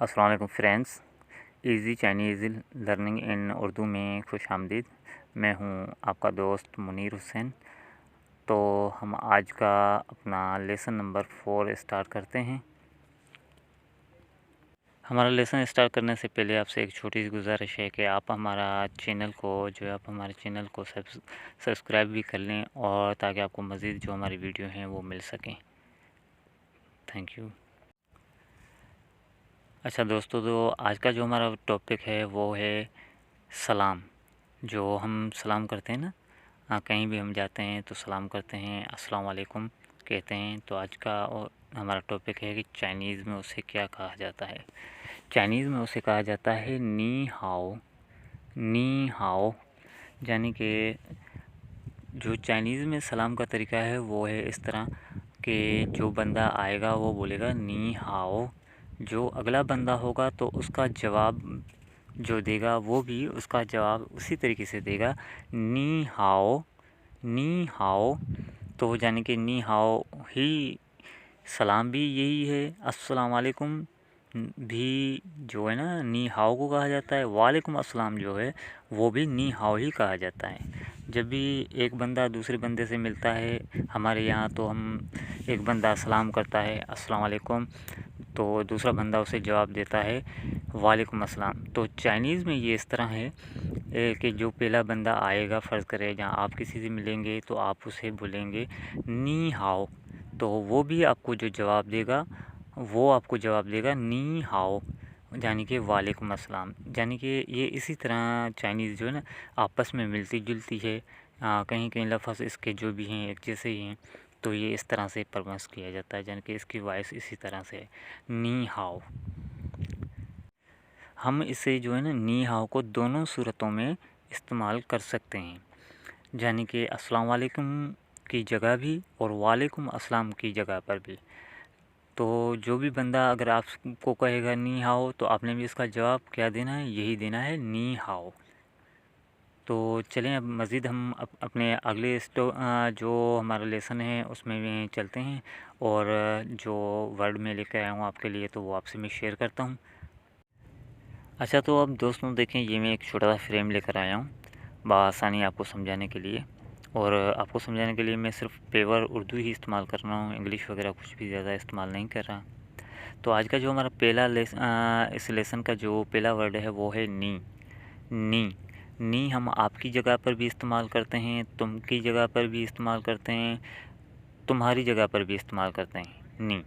अस्सलाम वालेकुम friends. Easy Chinese learning इन उर्दू में खुश आमदीद। मैं हूं आपका दोस्त मुनीर हुसैन। तो हम आज का अपना लेसन नंबर 4 स्टार्ट करते हैं। हमारा लेसन स्टार्ट करने से पहले आपसे एक छोटी सी गुजारिश है कि आप हमारा चैनल को सब्सक्राइब भी कर लें, और ताकि आपको मज़ीद जो हमारी वीडियो हैं वो मिल सकें। Thank you. अच्छा दोस्तों, तो आज का जो हमारा टॉपिक है वो है सलाम। जो हम सलाम करते हैं ना, कहीं भी हम जाते हैं तो सलाम करते हैं, अस्सलाम वालेकुम कहते हैं। तो आज का हमारा टॉपिक है कि चाइनीज़ में उसे क्या कहा जाता है। चाइनीज़ में उसे कहा जाता है नी हाओ। नी हाओ यानी कि जो चाइनीज़ में सलाम का तरीका है वो है इस तरह कि जो बंदा आएगा वो बोलेगा नी हाओ। जो अगला बंदा होगा तो उसका जवाब जो देगा वो भी उसका जवाब उसी तरीके से देगा, नी हाओ। नी हाओ तो यानी कि नी हाओ ही सलाम भी यही है, अस्सलाम वालेकुम भी जो है ना नी हाओ को कहा जाता है। वालेकुम अस्सलाम जो है वो भी नी हाओ ही कहा जाता है। जब भी एक बंदा दूसरे बंदे से मिलता है हमारे यहाँ, तो हम एक बंदा सलाम करता है अस्सलाम वालेकुम, तो दूसरा बंदा उसे जवाब देता है वालेकुम अस्सलाम। तो चाइनीज़ में ये इस तरह है कि जो पहला बंदा आएगा, फ़र्ज़ करें जहाँ आप किसी से मिलेंगे तो आप उसे बोलेंगे नी हाओ, तो वो भी आपको जो जवाब देगा वो आपको जवाब देगा नी हाओ यानी कि वालेकुम अस्सलाम। यानी कि ये इसी तरह चाइनीज़ जो है ना आपस में मिलती जुलती है। कहीं कहीं लफ्ज़ इसके जो भी हैं एक जैसे ही हैं, तो ये इस तरह से प्रनंस किया जाता है, यानी कि इसकी वॉइस इसी तरह से है, नी हाओ। हम इसे जो है ना नी हाओ को दोनों सूरतों में इस्तेमाल कर सकते हैं, यानी कि अस्सलाम वालेकुम की जगह भी और वालेकुम अस्सलाम की जगह पर भी। तो जो भी बंदा अगर आपको कहेगा नी हाओ, तो आपने भी इसका जवाब क्या देना है, यही देना है, नी हाओ। तो चलें अब मज़ीद हम अपने अगले जो हमारा लेसन है उसमें भी चलते हैं, और जो वर्ड में लेकर आया हूँ आपके लिए तो वो आपसे मैं शेयर करता हूँ। अच्छा, तो अब दोस्तों देखें, ये मैं एक छोटा सा फ्रेम लेकर आया हूँ बआसानी आपको समझाने के लिए। और आपको समझाने के लिए मैं सिर्फ पेवर उर्दू ही इस्तेमाल कर रहा हूँ, इंग्लिश वगैरह कुछ भी ज़्यादा इस्तेमाल नहीं कर रहा। तो आज का जो हमारा इस लेसन का जो पहला वर्ड है वो है नी। नी नी हम आपकी जगह पर भी इस्तेमाल करते हैं, तुम की जगह पर भी इस्तेमाल करते हैं, तुम्हारी जगह पर भी इस्तेमाल करते हैं नी।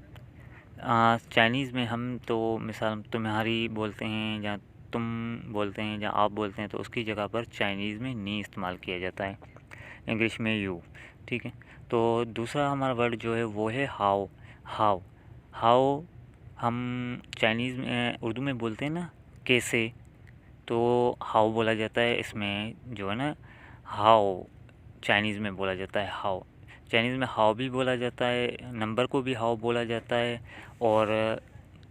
चाइनीज़ में हम तो मिसाल तुम्हारी बोलते हैं या तुम बोलते हैं या आप बोलते हैं, तो उसकी जगह पर चाइनीज़ में नी इस्तेमाल किया जाता है, इंग्लिश में यू। ठीक है। तो दूसरा हमारा वर्ड जो है वो है हाओ। हाओ हाओ हम चाइनीज़ में उर्दू में बोलते हैं ना कैसे, तो हाओ बोला जाता है। इसमें जो है ना हाओ चाइनीज़ में बोला जाता है, हाओ। चाइनीज़ में हाओ भी बोला जाता है, नंबर को भी हाओ बोला जाता है, और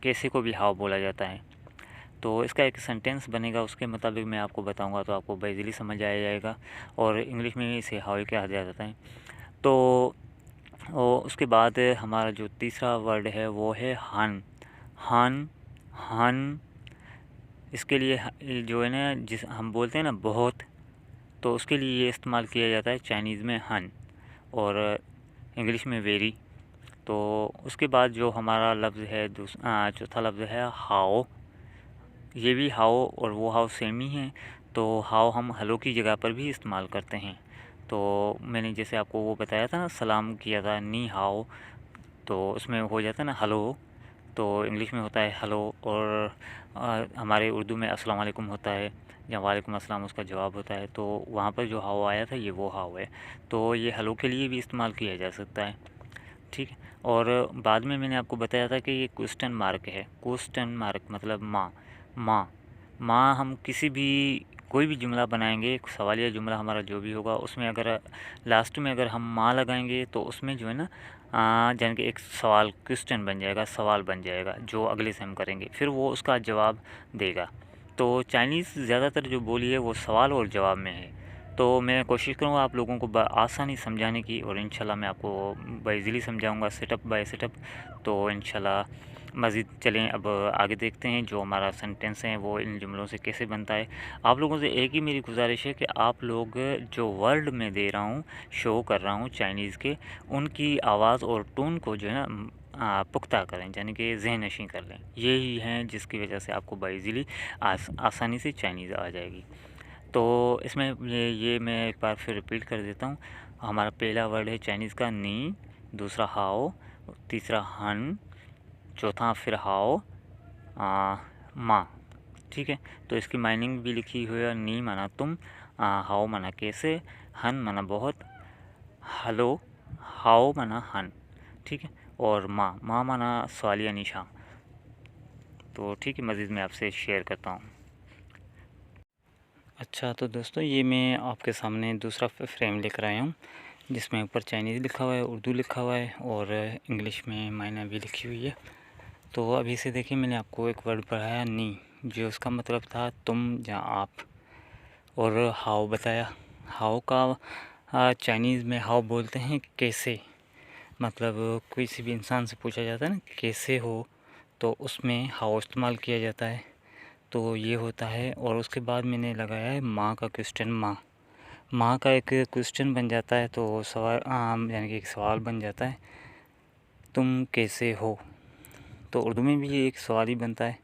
कैसे को भी हाओ बोला जाता है। तो इसका एक सेंटेंस बनेगा, उसके मुताबिक मैं आपको बताऊंगा तो आपको इजीली समझ आ जाएगा। और इंग्लिश में इसे हाउ ही कहा जाता है। तो उसके बाद हमारा जो तीसरा वर्ड है वो है हन। हन हन इसके लिए जो है ना, जिस हम बोलते हैं ना बहुत, तो उसके लिए ये इस्तेमाल किया जाता है चाइनीज़ में हन, और इंग्लिश में वेरी। तो उसके बाद जो हमारा लफ्ज़ है चौथा लफ्ज़ है हाओ। ये भी हाओ और वो हाओ सेम ही हैं। तो हाओ हम हेलो की जगह पर भी इस्तेमाल करते हैं। तो मैंने जैसे आपको वो बताया था ना, सलाम किया था नी हाओ, तो उसमें हो जाता है ना हेलो, तो इंग्लिश में होता है हेलो, और हमारे उर्दू में अस्सलाम वालेकुम होता है या वालेकुम अस्सलाम उसका जवाब होता है। तो वहाँ पर जो हाओ आया था ये वो हाओ है। तो ये हेलो के लिए भी इस्तेमाल किया जा सकता है। ठीक है। और बाद में मैंने आपको बताया था कि ये क्वेश्चन मार्क है। क्वेश्चन मार्क मतलब माँ। माँ माँ हम किसी भी कोई भी जुमला बनाएंगे, सवालिया जुमला हमारा जो भी होगा, उसमें अगर लास्ट में अगर हम माँ लगाएंगे तो उसमें जो है ना जान के एक सवाल क्वेश्चन बन जाएगा, सवाल बन जाएगा, जो अगले से हम करेंगे फिर वो उसका जवाब देगा। तो चाइनीज़ ज़्यादातर जो बोली है वो सवाल और जवाब में है। तो मैं कोशिश करूँगा आप लोगों को आसानी समझाने की, और इंशाल्लाह मैं आपको ईज़िली समझाऊँगा सेटअप बाय सेटअप। तो इंशाल्लाह मज़ीद चलें अब आगे देखते हैं जो हमारा सेंटेंस है वो इन जुमलों से कैसे बनता है। आप लोगों से एक ही मेरी गुजारिश है कि आप लोग जो वर्ड मैं दे रहा हूँ, शो कर रहा हूँ चाइनीज़ के, उनकी आवाज़ और टोन को जो है ना पुख्ता करें, यानी कि ज़हन नशीं कर लें। यही हैं जिसकी वजह से आपको बाइज़िली आसानी से चाइनीज़ आ जाएगी। तो इसमें ये मैं एक बार फिर रिपीट कर देता हूँ। हमारा पहला वर्ड है चाइनीज़ का नी, दूसरा हाओ, तीसरा हन, चौथा फिर हाओ, माँ। ठीक है, तो इसकी माइनिंग भी लिखी हुई है। नी माना तुम, हाओ माना कैसे, हन माना बहुत, हेलो, हाओ माना हन। ठीक है, और माँ माना सवालिया निशान। तो ठीक है, मज़ीद मैं आपसे शेयर करता हूँ। अच्छा, तो दोस्तों ये मैं आपके सामने दूसरा फ्रेम लेकर आया हूँ, जिसमें ऊपर चाइनीज़ लिखा हुआ है, उर्दू लिखा हुआ है और इंग्लिश में मायना भी लिखी हुई है। तो अभी से देखिए, मैंने आपको एक वर्ड पढ़ाया नी, जो उसका मतलब था तुम या आप, और हाओ बताया। हाओ का चाइनीज़ में हाओ बोलते हैं कैसे, मतलब किसी भी इंसान से पूछा जाता है ना कैसे हो, तो उसमें हाओ इस्तेमाल किया जाता है। तो ये होता है। और उसके बाद मैंने लगाया है माँ का क्वेश्चन, माँ का एक क्वेश्चन बन जाता है, तो सवाल यानी कि एक सवाल बन जाता है, तुम कैसे हो। तो उर्दू में भी ये एक सवाल ही बनता है।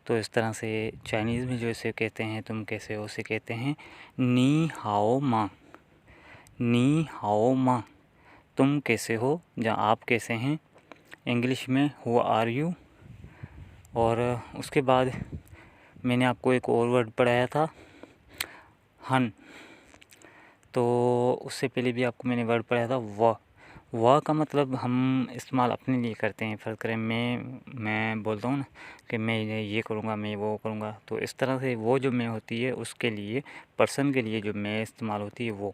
तो इस तरह से चाइनीज़ में जो इसे कहते हैं तुम कैसे हो, उसे कहते हैं नी हाओ माँ, नी हाओ माँ, तुम कैसे हो या आप कैसे हैं। इंग्लिश में हु आर यू। और उसके बाद मैंने आपको एक और वर्ड पढ़ाया था हन, तो उससे पहले भी आपको मैंने वर्ड पढ़ाया था वह का मतलब हम इस्तेमाल अपने लिए करते हैं। फ़र्ज़ करें मैं बोलता हूँ ना कि मैं ये करूँगा, मैं वो करूँगा, तो इस तरह से वो जो मैं होती है उसके लिए, पर्सन के लिए जो मैं इस्तेमाल होती है वो।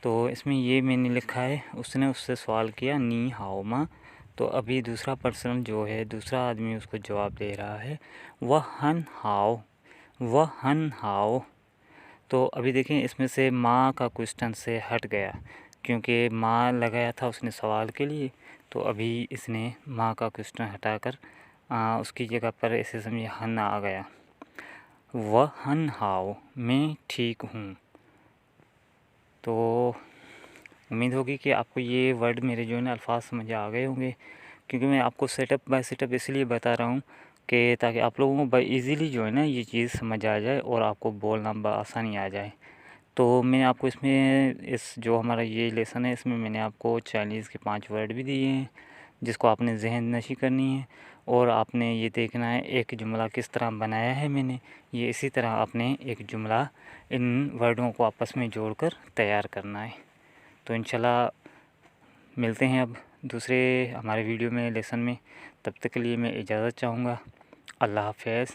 तो इसमें ये मैंने लिखा है, उसने उससे सवाल किया नी हाओ माँ, तो अभी दूसरा पर्सन जो है, दूसरा आदमी उसको जवाब दे रहा है वह हन हाओ, वह हन हाओ। तो अभी देखें, इसमें से माँ का क्वेश्चन से हट गया, क्योंकि माँ लगाया था उसने सवाल के लिए, तो अभी इसने माँ का क्वेश्चन हटाकर उसकी जगह पर ऐसे समझिए हन आ गया। वह हन हाओ, मैं ठीक हूँ। तो उम्मीद होगी कि आपको ये वर्ड मेरे जो है ना अल्फाज समझ आ गए होंगे, क्योंकि मैं आपको सेटअप बाय सेटअप इसलिए बता रहा हूँ कि ताकि आप लोगों को ईज़िली जो है ना ये चीज़ समझ आ जाए और आपको बोलना आसानी आ जाए। तो मैंने आपको इसमें इस जो हमारा ये लेसन है, इसमें मैंने आपको चाइनीज़ के 5 वर्ड भी दिए हैं, जिसको आपने ज़हन नशी करनी है और आपने ये देखना है एक जुमला किस तरह बनाया है मैंने। ये इसी तरह आपने एक जुमला इन वर्डों को आपस में जोड़कर तैयार करना है। तो इंशाल्लाह मिलते हैं अब दूसरे हमारे वीडियो में, लेसन में। तब तक के लिए मैं इजाज़त चाहूँगा। अल्लाह हाफ़िज़।